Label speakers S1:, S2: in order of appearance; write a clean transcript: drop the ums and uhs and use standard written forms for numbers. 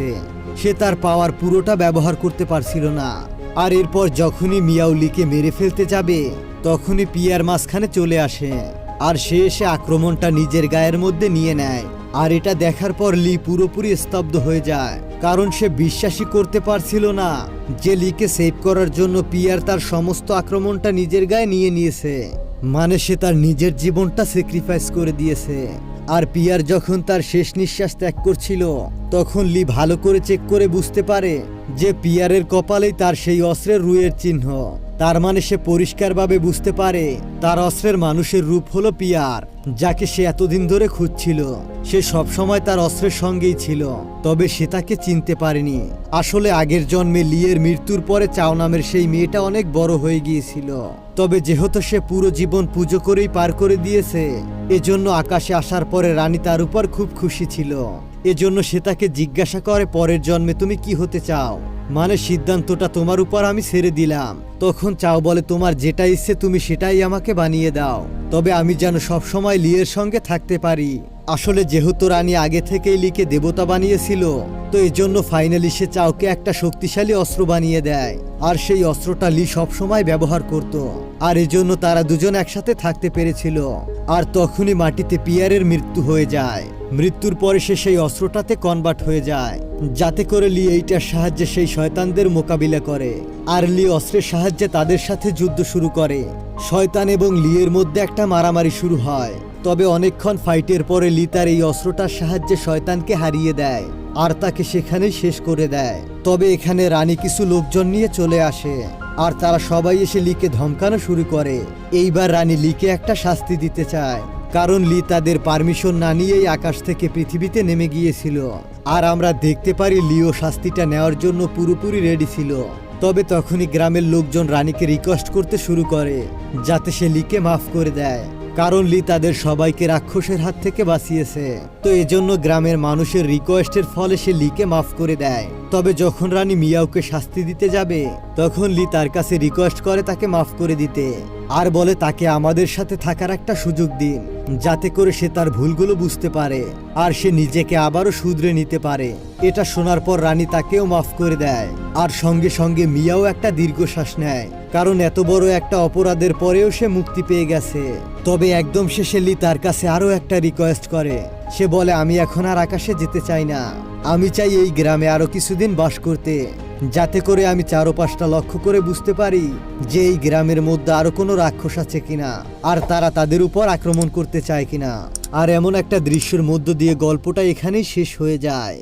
S1: গেছে, সে তার পাওয়ার পুরোটা ব্যবহার করতে পারছিল না। আর এরপর যখনই মিয়াও লিকে মেরে ফেলতে যাবে তখনই পিয়ার মাঝখানে চলে আসে আর সে এসে আক্রমণটা নিজের গায়ের মধ্যে নিয়ে নেয়। আর এটা দেখার পর লি পুরোপুরি স্তব্ধ হয়ে যায়, কারণ সে বিশ্বাসই করতে পারছিল না যে লিকে সেভ করার জন্য পিয়ার তার সমস্ত আক্রমণটা নিজের গায়ে নিয়ে নিয়েছে। মানে সে তার নিজের জীবনটা স্যাক্রিফাইস করে দিয়েছে। আর পিয়ার যখন তার শেষ নিঃশ্বাস ত্যাগ করছিল তখন লি ভালো করে চেক করে বুঝতে পারে যে পিয়ারের কপালেই তার সেই অস্ত্রের রুয়ের চিহ্ন। তার মানে সে পরিষ্কারভাবে বুঝতে পারে তার অস্ত্রের মানুষের রূপ হলো পিয়ার, যাকে সে এতদিন ধরে খুঁজছিল। সে সবসময় তার অস্ত্রের সঙ্গেই ছিল, তবে সে তাকে চিনতে পারেনি। আসলে আগের জন্মে লিয়ের মৃত্যুর পরে চাও নামের সেই মেয়েটা অনেক বড় হয়ে গিয়েছিল, তবে যেহেতু সে পুরো জীবন পুজো করেই পার করে দিয়েছে এজন্য আকাশে আসার পরে রানী তার উপর খুব খুশি ছিল। এজন্য সে তাকে জিজ্ঞাসা করে পরের জন্মে তুমি কি হতে চাও, মানে সিদ্ধান্তটা তোমার উপর আমি ছেড়ে দিলাম। তখন চাও বলে তোমার যেটা ইচ্ছে তুমি সেটাই আমাকে বানিয়ে দাও, তবে আমি যেন সবসময় লিয়ের সঙ্গে থাকতে পারি। আসলে যেহেতু রানী আগে থেকেই লিকে দেবতা বানিয়েছিল তো এজন্য ফাইনালি সে চাওকে একটা শক্তিশালী অস্ত্র বানিয়ে দেয়, আর সেই অস্ত্রটা লি সবসময় ব্যবহার করত। আর এজন্য তারা দুজন একসাথে থাকতে পেরেছিল। আর তখনই মাটিতে পিয়ারের মৃত্যু হয়ে যায়। মৃত্যুর পরে সে সেই অস্ত্রটাতে কনভার্ট হয়ে যায়, যাতে করে লি এইটার সাহায্যে সেই শয়তানদের মোকাবিলা করে। আর লি অস্ত্রের সাহায্যে তাদের সাথে যুদ্ধ শুরু করে। শয়তান এবং লিয়ের মধ্যে একটা মারামারি শুরু হয়, তবে অনেকক্ষণ ফাইটের পরে লি তার এই অস্ত্রটার সাহায্যে শয়তানকে হারিয়ে দেয় আর তাকে সেখানেই শেষ করে দেয়। তবে এখানে রানী কিছু লোকজন নিয়ে চলে আসে আর তারা সবাই এসে লিকে ধমকানো শুরু করে। এইবার রানী লিকে একটা শাস্তি দিতে চায়, কারণ লি তাদের পারমিশন না নিয়েই আকাশ থেকে পৃথিবীতে নেমে গিয়েছিল। আর আমরা দেখতে পারি লিও শাস্তিটা নেওয়ার জন্য পুরোপুরি রেডি ছিল। তবে তখনই গ্রামের লোকজন রানীকে রিকোয়েস্ট করতে শুরু করে যাতে সে লিকে মাফ করে দেয়, কারণ লি তাদের সবাইকে রাক্ষসের হাত থেকে বাঁচিয়েছে। তো এজন্য গ্রামের মানুষের রিকোয়েস্টের ফলে সে লিকে মাফ করে দেয়। তবে যখন রানী মিয়াওকে শাস্তি দিতে যাবে তখন লি তার কাছে রিকোয়েস্ট করে তাকে মাফ করে দিতে, আর বলে তাকে আমাদের সাথে থাকার একটা সুযোগ দিন, যাতে করে সে তার ভুলগুলো বুঝতে পারে আর সে নিজেকে আবারও শুধরে নিতে পারে। এটা শোনার পর রানী তাকেও মাফ করে দেয়, আর সঙ্গে সঙ্গে মিয়াও একটা দীর্ঘশ্বাস নেয়, কারণ এত বড় একটা অপরাধের পরেও সে মুক্তি পেয়ে গেছে। তবে একদম শেষে লি তার কাছে আরো একটা রিকোয়েস্ট করে। সে বলে আমি এখন আর আকাশে যেতে চাই না, আমি চাই এই গ্রামে আরো কিছুদিন বাস করতে, যাতে করে আমি চারপাশটা লক্ষ্য করে বুঝতে পারি যে এই গ্রামের মধ্যে আরো কোনো রাক্ষস আছে কিনা আর তারা তাদের উপর আক্রমণ করতে চায় কিনা। আর এমন একটা দৃশ্যের মধ্য দিয়ে গল্পটা এখানেই শেষ হয়ে যায়।